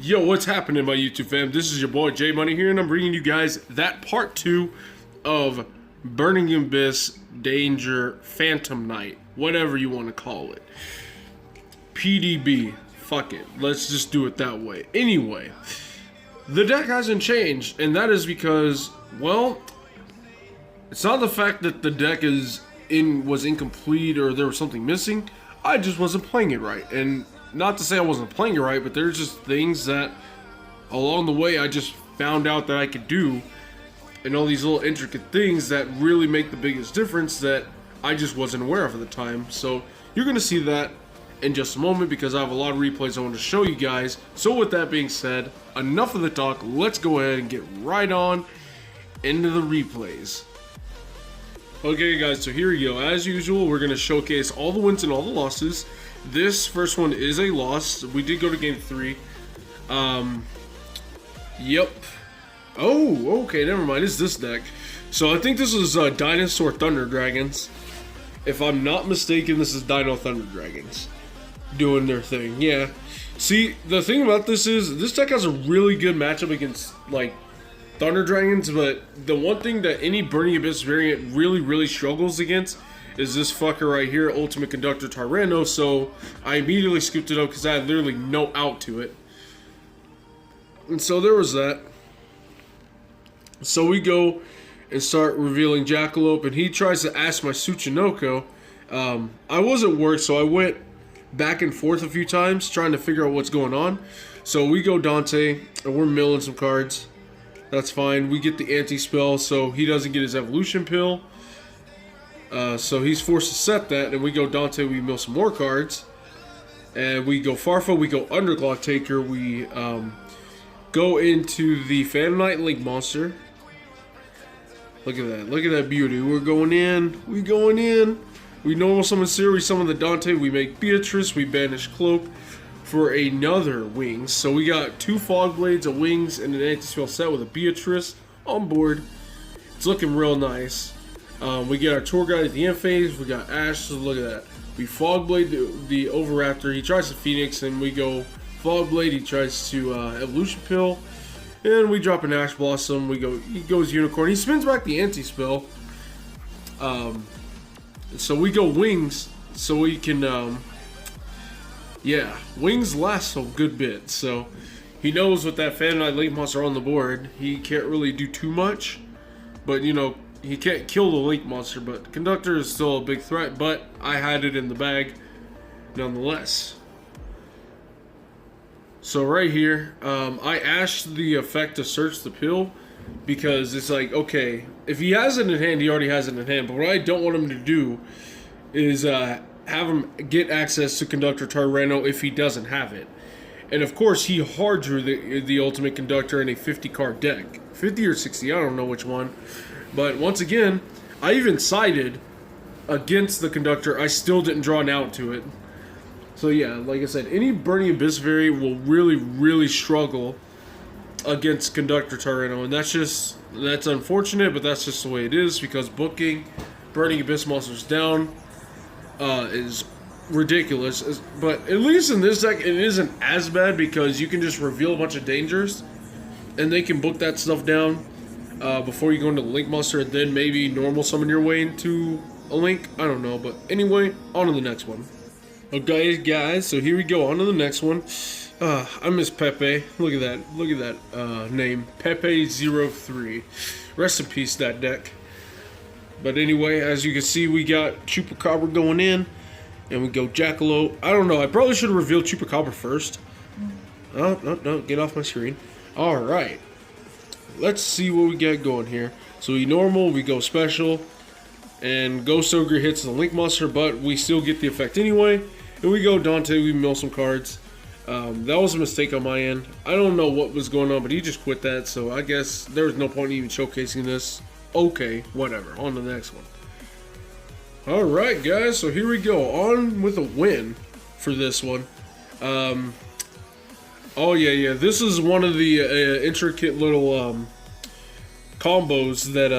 Yo, what's happening, my YouTube fam? This is your boy J Money here, and I'm bringing you guys that part 2 of Burning Abyss Danger Phantom Knight, whatever you want to call it. PDB, fuck it, let's just do it that way. Anyway, the deck hasn't changed, and that is because, well, it's not the fact that the deck was incomplete or there was something missing. I just wasn't playing it right, and not to say I wasn't playing it right, but there's just things that along the way I just found out that I could do, and all these little intricate things that really make the biggest difference that I just wasn't aware of at the time. So you're gonna see that in just a moment because I have a lot of replays I want to show you guys. So with that being said, enough of the talk, let's go ahead and get right on into the replays. Okay guys, so here we go. As usual, we're gonna showcase all the wins and all the losses. This first one is a loss. We did go to game 3. Yep. Oh, okay, never mind. It's this deck. So I think this is Dinosaur Thunder Dragons. If I'm not mistaken, this is Dino Thunder Dragons doing their thing. Yeah. See, the thing about this is this deck has a really good matchup against like Thunder Dragons, but the one thing that any Burning Abyss variant really struggles against is this fucker right here, Ultimate Conductor Tyranno. So I immediately scooped it up because I had literally no out to it. And so there was that. So we go and start revealing Jackalope, and he tries to ask my Tsuchinoko. I was at work, so I went back and forth a few times trying to figure out what's going on. So we go Dante, and we're milling some cards. That's fine. We get the anti-spell, so he doesn't get his evolution pill. So he's forced to set that, and we go Dante, we mill some more cards. And we go Farfa, we go Underclock Taker, we go into the Phantom Knight Link Monster. Look at that beauty. We're going in, we normal summon Seer, we summon the Dante, we make Beatrice, we banish Cloak for another Wings. So we got 2 Fog Blades, a Wings, and an anti-spell set with a Beatrice on board. It's looking real nice. We get our tour guide at the end phase. We got Ash, so look at that. We Fog Blade the Overraptor. He tries to Phoenix, and we go Fog Blade. He tries to Evolution Pill, and we drop an Ash Blossom. He goes Unicorn. He spins back the anti-spell. So we go Wings, so we can, yeah, Wings lasts a good bit. So he knows with that Phantom Knight Link Monster on the board, he can't really do too much, but you know, he can't kill the Link Monster, but Conductor is still a big threat, but I had it in the bag nonetheless. So right here, I asked the effect to search the pill because it's like, okay, if he has it in hand, he already has it in hand, but what I don't want him to do is have him get access to Conductor Tyranno if he doesn't have it. And of course, he hard drew the Ultimate Conductor in a 50 card deck. 50 or 60, I don't know which one. But once again, I even sided against the Conductor. I still didn't draw an out to it. So yeah, like I said, any Burning Abyss variant will really struggle against Conductor Tyranno. And that's unfortunate, but that's just the way it is because booking Burning Abyss monsters down is ridiculous. But at least in this deck, it isn't as bad because you can just reveal a bunch of dangers and they can book that stuff down. Before you go into the Link Monster, and then maybe normal summon your way into a Link. I don't know, but anyway, on to the next one. Okay, guys, so here we go, on to the next one. I miss Pepe. Look at that name, Pepe03. Rest in peace, that deck. But anyway, as you can see, we got Chupacabra going in, and we go Jackalope. I don't know, I probably should have revealed Chupacabra first. Oh, no, get off my screen. All right. Let's see what we got going here. So we normal, we go special, and Ghost Ogre hits the Link Monster, but we still get the effect anyway. And we go Dante, we mill some cards. That was a mistake on my end. I don't know what was going on, but he just quit that, so I guess there was no point in even showcasing this. Okay, whatever. On to the next one. Alright, guys, so here we go. On with a win for this one. Oh yeah, this is one of the intricate little combos that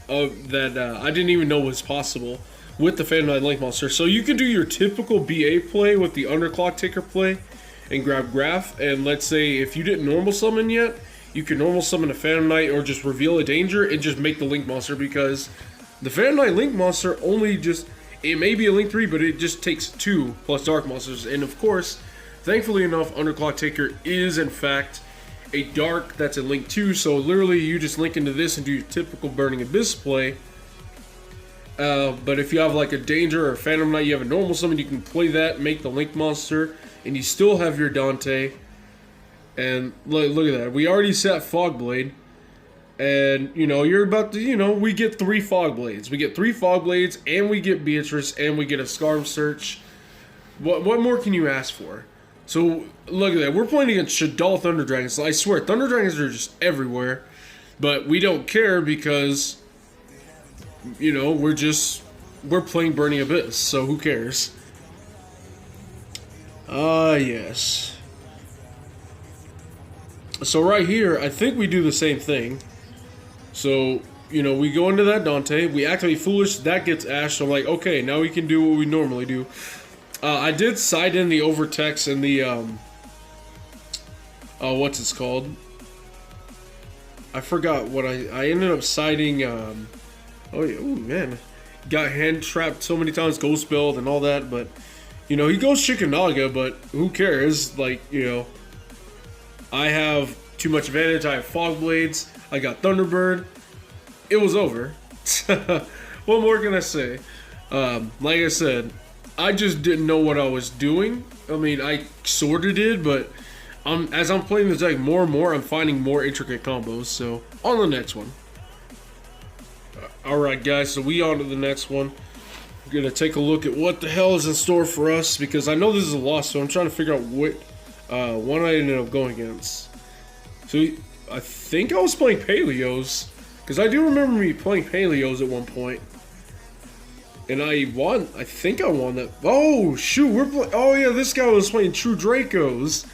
I didn't even know was possible with the Phantom Knight Link Monster. So you can do your typical BA play with the Underclock Taker play, and grab Graph. And let's say if you didn't normal summon yet, you can normal summon a Phantom Knight or just reveal a danger and just make the Link Monster, because the Phantom Knight Link Monster only just, it may be a Link 3, but it just takes 2 plus Dark Monsters. And of course, thankfully enough, Underclock Taker is in fact a Dark that's in Link 2, so literally you just link into this and do your typical Burning Abyss play. But if you have like a Danger or a Phantom Knight, you have a normal summon, you can play that, make the Link Monster, and you still have your Dante. And look at that, we already set Fog Blade. And, you know, you're about to, you know, we get 3 Fog Blades. We get 3 Fog Blades, and we get Beatrice, and we get a Scarf Search. What more can you ask for? So, look at that. We're playing against Shaddoll Thunder Dragons. I swear, Thunder Dragons are just everywhere. But we don't care because, you know, we're playing Burning Abyss, so who cares? Yes. So right here, I think we do the same thing. So, you know, we go into that Dante, we activate Foolish, that gets Ash, so I'm like, okay, now we can do what we normally do. I did side in the Overtext and the, what's it's called? I forgot what I ended up siding, oh man, got hand trapped so many times, Ghost Spelled and all that, but, you know, he goes Shikanaga, but who cares, like, you know, I have too much advantage, I have Fog Blades, I got Thunderbird, it was over. What more can I say? Like I said, I just didn't know what I was doing. I mean, I sorta did, but as I'm playing this deck more and more, I'm finding more intricate combos, so on the next one. Alright guys, so we on to the next one. I'm gonna take a look at what the hell is in store for us, because I know this is a loss, so I'm trying to figure out what one I ended up going against. So I think I was playing Paleos, because I do remember me playing Paleos at one point, and I won. I think I won that. Oh shoot, oh yeah, this guy was playing True Dracos.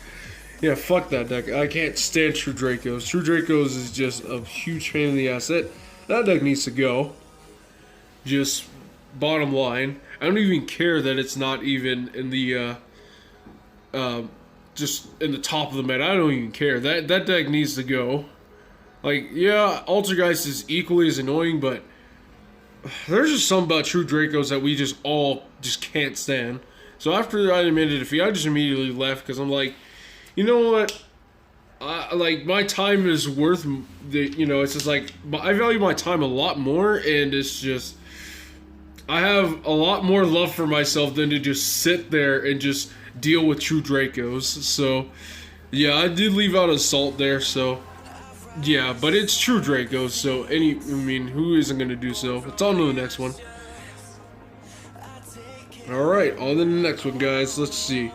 Yeah, fuck that deck. I can't stand True Dracos. True Dracos is just a huge pain in the ass. That deck needs to go. Just bottom line. I don't even care that it's not even in the just in the top of the meta. I don't even care. That deck needs to go. Like, yeah, Altergeist is equally as annoying, but there's just something about True Dracos that we just all just can't stand. So after I admitted defeat, I just immediately left, because I'm like, you know what? Like, my time is worth you know, it's just like, I value my time a lot more, and it's just, I have a lot more love for myself than to just sit there and just deal with True Dracos. So, yeah, I did leave out Assault there, so, yeah, but it's True Dracos, so I mean, who isn't going to do so? It's on to the next one. Alright, on to the next one, guys. Let's see.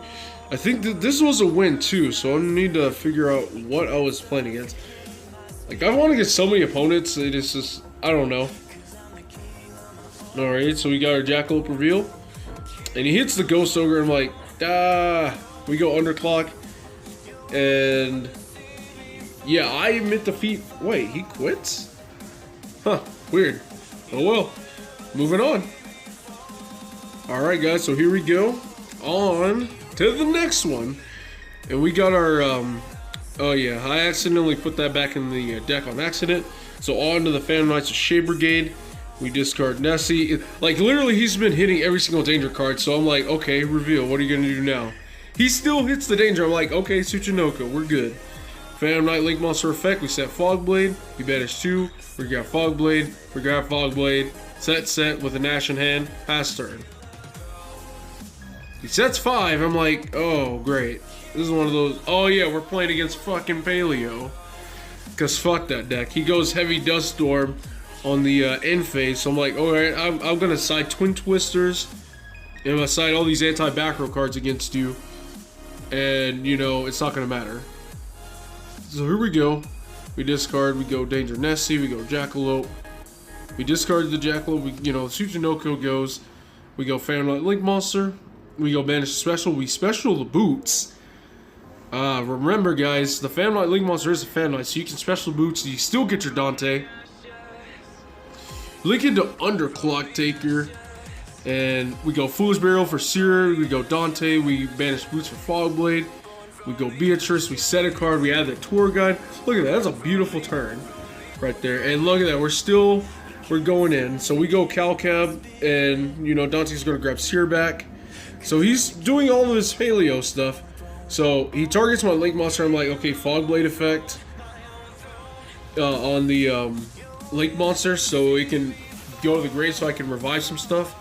I think that this was a win, too, so I need to figure out what I was playing against. Like, I want to get so many opponents, it is just, I don't know. Alright, so we got our Jackalope reveal. And he hits the Ghost Ogre, and I'm like, we go Underclock. And yeah, I admit defeat. Wait, he quits? Huh, weird. Oh well, moving on. Alright guys, so here we go. On to the next one. And we got our, oh yeah, I accidentally put that back in the deck on accident. So on to the Phantom Knights of Shade Brigade. We discard Nessie. Like, literally, he's been hitting every single danger card, so I'm like, okay, reveal, what are you gonna do now? He still hits the danger. I'm like, okay, Tsuchinoko, we're good. Phantom Knight Link Monster effect, we set Fog Blade, we banish 2, we grab Fog Blade, we grab Fog Blade, set with an Ash in hand, pass turn. He sets 5, I'm like, oh, great. This is one of those, oh yeah, we're playing against fucking Paleo. Because fuck that deck. He goes Heavy Dust Storm on the end phase, so I'm like, alright, I'm gonna side Twin Twisters, and I'm gonna side all these anti-back row cards against you, and, you know, it's not gonna matter. So here we go. We discard, we go Danger Nessie, we go Jackalope. We discard the Jackalope, we, you know, Tsuchinoko goes, we go Phantom Knight Link Monster, we go Banish Special, we special the Boots. Remember guys, the Phantom Knight Link Monster is a Phantom Knight, so you can special Boots, you still get your Dante. Link into Underclock Taker, and we go Foolish Burial for Seer, we go Dante, we banish Boots for Fog Blade, We go Beatrice, we set a card, we add the tour guide. Look at that, that's a beautiful turn right there. And look at that, we're going in. So we go Calcab, and you know, Dante's gonna grab Sear back. So he's doing all of this paleo stuff. So he targets my Link Monster. I'm like, okay, Fog Blade effect on the Link Monster, so it can go to the grave so I can revive some stuff.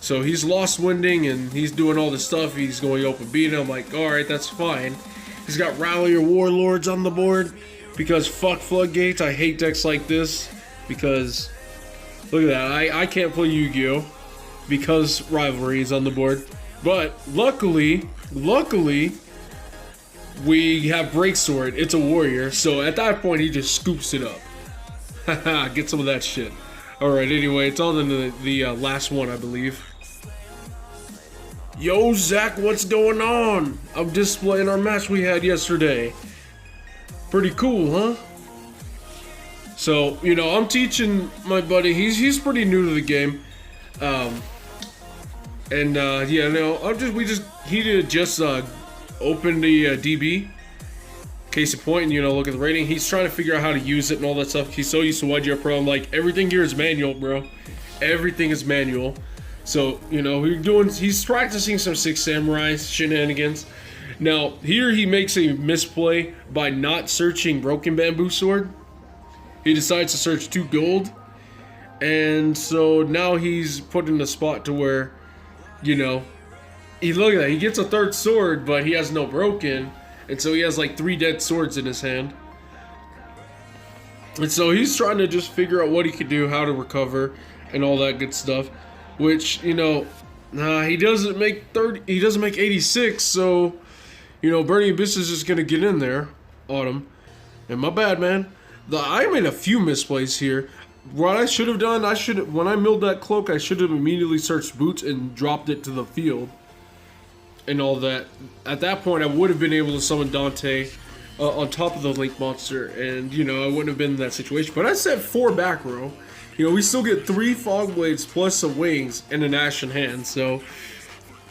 So he's Lost Winding and he's doing all this stuff. He's going open beat, and I'm like, alright, that's fine. He's got Rally Your Warlords on the board because fuck Floodgates. I hate decks like this because look at that. I can't play Yu-Gi-Oh! Because Rivalry is on the board. But luckily, we have Breaksword. It's a warrior. So at that point, he just scoops it up. Haha, get some of that shit. Alright, anyway, it's on to the last one, I believe. Yo, Zach, what's going on? I'm displaying our match we had yesterday. Pretty cool, huh? So, you know, I'm teaching my buddy. He's pretty new to the game. Yeah, no, he did just open the DB. Case in point, and you know, look at the rating. He's trying to figure out how to use it and all that stuff. He's so used to YGR Pro. I'm like, everything here is manual, bro. Everything is manual. So, you know, he's practicing some Six Samurai shenanigans. Now, here he makes a misplay by not searching Broken Bamboo Sword. He decides to search 2 gold. And so now he's put in a spot to where, you know, look at that. He gets a 3rd sword, but he has no broken. And so he has like 3 dead swords in his hand. And so he's trying to just figure out what he could do, how to recover, and all that good stuff. Which, you know, he doesn't make 86, so, you know, Burning Abyss is just gonna get in there on him. And my bad, man. I made a few misplays here. What I should have done, when I milled that cloak, I should have immediately searched boots and dropped it to the field. And all that. At that point, I would have been able to summon Dante on top of the Link Monster, and you know, I wouldn't have been in that situation. But I said 4 back row. You know, we still get 3 Fog Blades plus some wings and an Ash in hand, so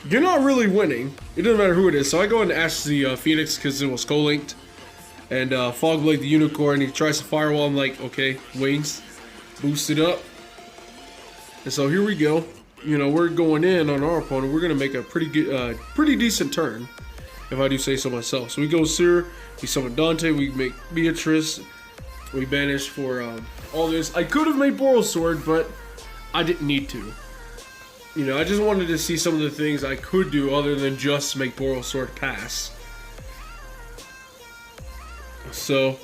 you're not really winning. It doesn't matter who it is. So I go and Ash the Phoenix because it was co-linked, and Fog Blade the Unicorn. He tries to firewall. I'm like, okay, wings, boost it up, and so here we go. You know, we're going in on our opponent. We're gonna make a pretty good, pretty decent turn, if I do say so myself. So we go Seer, we summon Dante, we make Beatrice, we banish for all this. I could have made Boral Sword, but I didn't need to. You know, I just wanted to see some of the things I could do other than just make Boral Sword pass. So,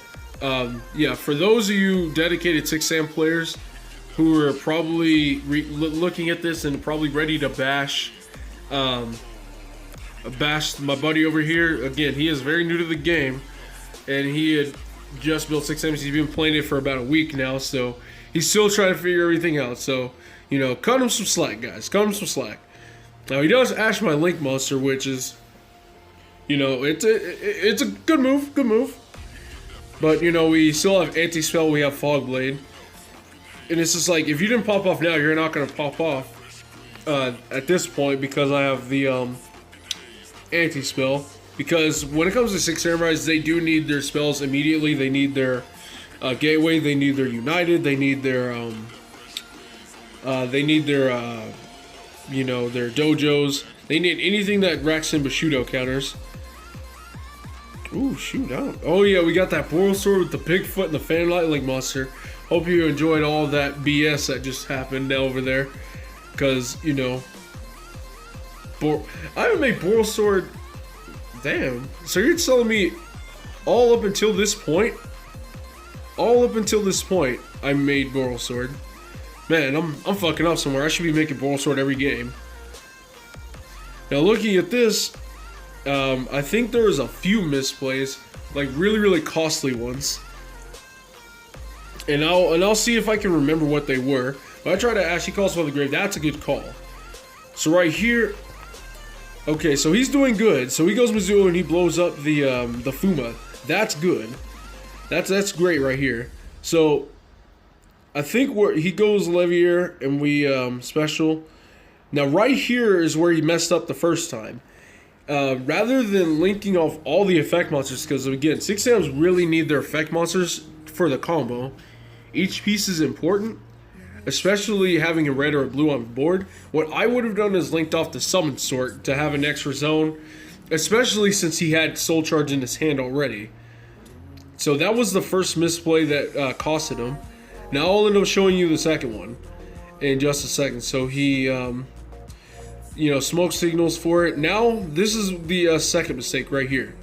yeah, for those of you dedicated 6-Sam players who are probably looking at this and probably ready to bash my buddy over here. Again, he is very new to the game, and he had just built 6Ms. He's been playing it for about a week now, so he's still trying to figure everything out. So, you know, cut him some slack, guys. Cut him some slack. Now, he does Ash my Link Monster, which is, you know, it's a good move, But, you know, we still have Anti-Spell, we have Fog Blade. And it's just like, if you didn't pop off now, you're not going to pop off at this point because I have the Anti-Spell. Because when it comes to 6 Samurais, they do need their spells immediately. They need their Gateway, they need their United, they need their, you know, their Dojos. They need anything that Raxin Bushido counters. Ooh, shoot out. Oh yeah, we got that Boral Sword with the Bigfoot and the Phantom Lightning Monster. Hope you enjoyed all that BS that just happened over there. Because, you know, I haven't made Boral Sword. Damn. So you're telling me all up until this point? All up until this point, I made Boral Sword. Man, I'm fucking up somewhere. I should be making Boral Sword every game. Now looking at this, I think there was a few misplays, like really costly ones. And I'll see if I can remember what they were. But I try to Ash, he calls for the grave. That's a good call. So right here, okay, so he's doing good. So he goes Mizuo and he blows up the Fuma. That's good. That's great right here. So I think he goes Levier and we special. Now right here is where he messed up the first time. rather than linking off all the effect monsters, because again, 6 Ams really need their effect monsters for the combo. Each piece is important, especially having a red or a blue on the board. What I would have done is linked off the summon sort to have an extra zone, especially since he had Soul Charge in his hand already. So that was the first misplay that costed him. Now I'll end up showing you the second one in just a second. So he, smoke signals for it. Now this is the second mistake right here.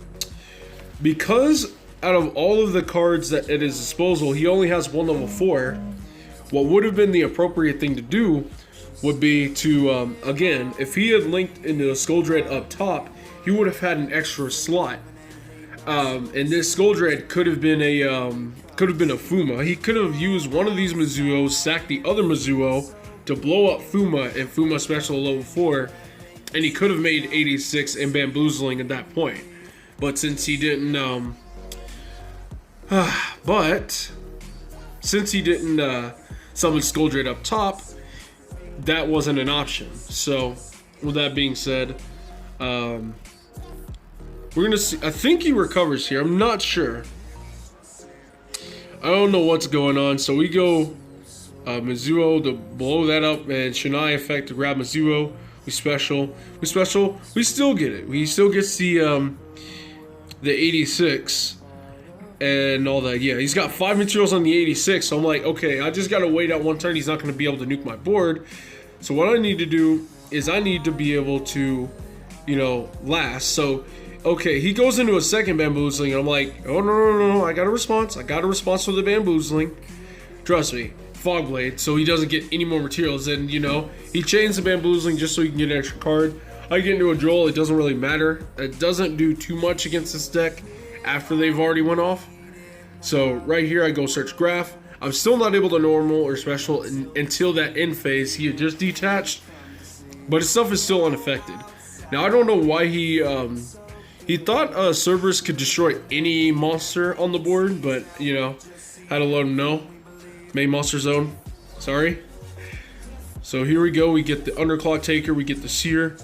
Because out of all of the cards that at his disposal, he only has one level 4. What would have been the appropriate thing to do would be to, again, if he had linked into a Scoldred up top, he would have had an extra slot. And this Scoldred could have been a Fuma. He could have used one of these Mizuos, sacked the other Mizuo to blow up Fuma and Fuma special level 4, and he could have made 86 and bamboozling at that point. But since he didn't, summon Scoldred up top, that wasn't an option. So, with that being said, we're gonna see. I think he recovers here. I'm not sure. I don't know what's going on. So we go Mizuo to blow that up, and Shinai effect to grab Mizuo. We special. We still get it. We still gets the 86 and all that. Yeah, he's got 5 materials on the 86. So I'm like, okay, I just gotta wait out one turn. He's not gonna be able to nuke my board. So what I need to do is I need to be able to, last. So. Okay, he goes into a second bamboozling, and I'm like, oh, no, I got a response. I got a response for the bamboozling. Trust me, Fog Blade, so he doesn't get any more materials. And, he chains the bamboozling just so he can get an extra card. I get into a Droll, it doesn't really matter. It doesn't do too much against this deck after they've already went off. So, right here, I go search Graph. I'm still not able to normal or special until that end phase. He had just detached, but his stuff is still unaffected. Now, I don't know why he thought Cerberus could destroy any monster on the board, but, had to let him know. Main monster zone. Sorry. So here we go. We get the Underclock Taker. We get the Seer.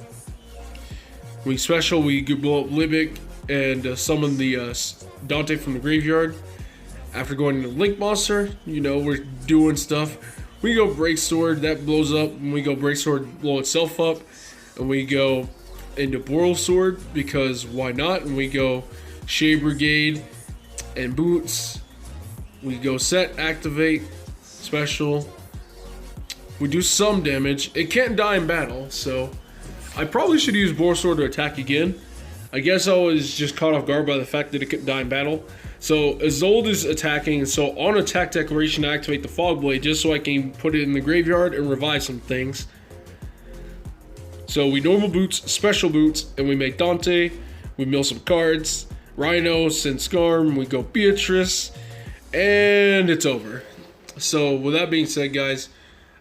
We special. We blow up Libic and summon the Dante from the graveyard. After going to Link Monster, we're doing stuff. We go Break Sword. That blows up. And we go Break Sword, blow itself up. And we go into Boral Sword, because why not? And we go Shade Brigade and Boots. We go set, activate, special. We do some damage. It can't die in battle, so I probably should use Boral Sword to attack again. I guess I was just caught off guard by the fact that it couldn't die in battle. So Isolde is attacking, so on attack declaration I activate the Fog Blade just so I can put it in the graveyard and revive some things. So we normal Boots, special Boots, and we make Dante. We mill some cards. Rhino, send Skarm. We go Beatrice. And it's over. So with that being said, guys,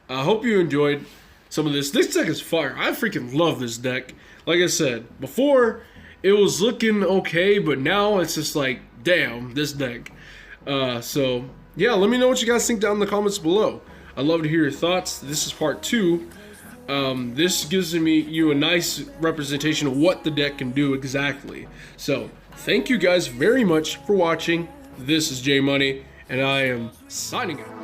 I hope you enjoyed some of this. This deck is fire. I freaking love this deck. Like I said, before it was looking okay, but now it's just like, damn, this deck. So yeah, let me know what you guys think down in the comments below. I'd love to hear your thoughts. This is part 2. This gives you a nice representation of what the deck can do exactly. So, thank you guys very much for watching. This is J Money, and I am signing out.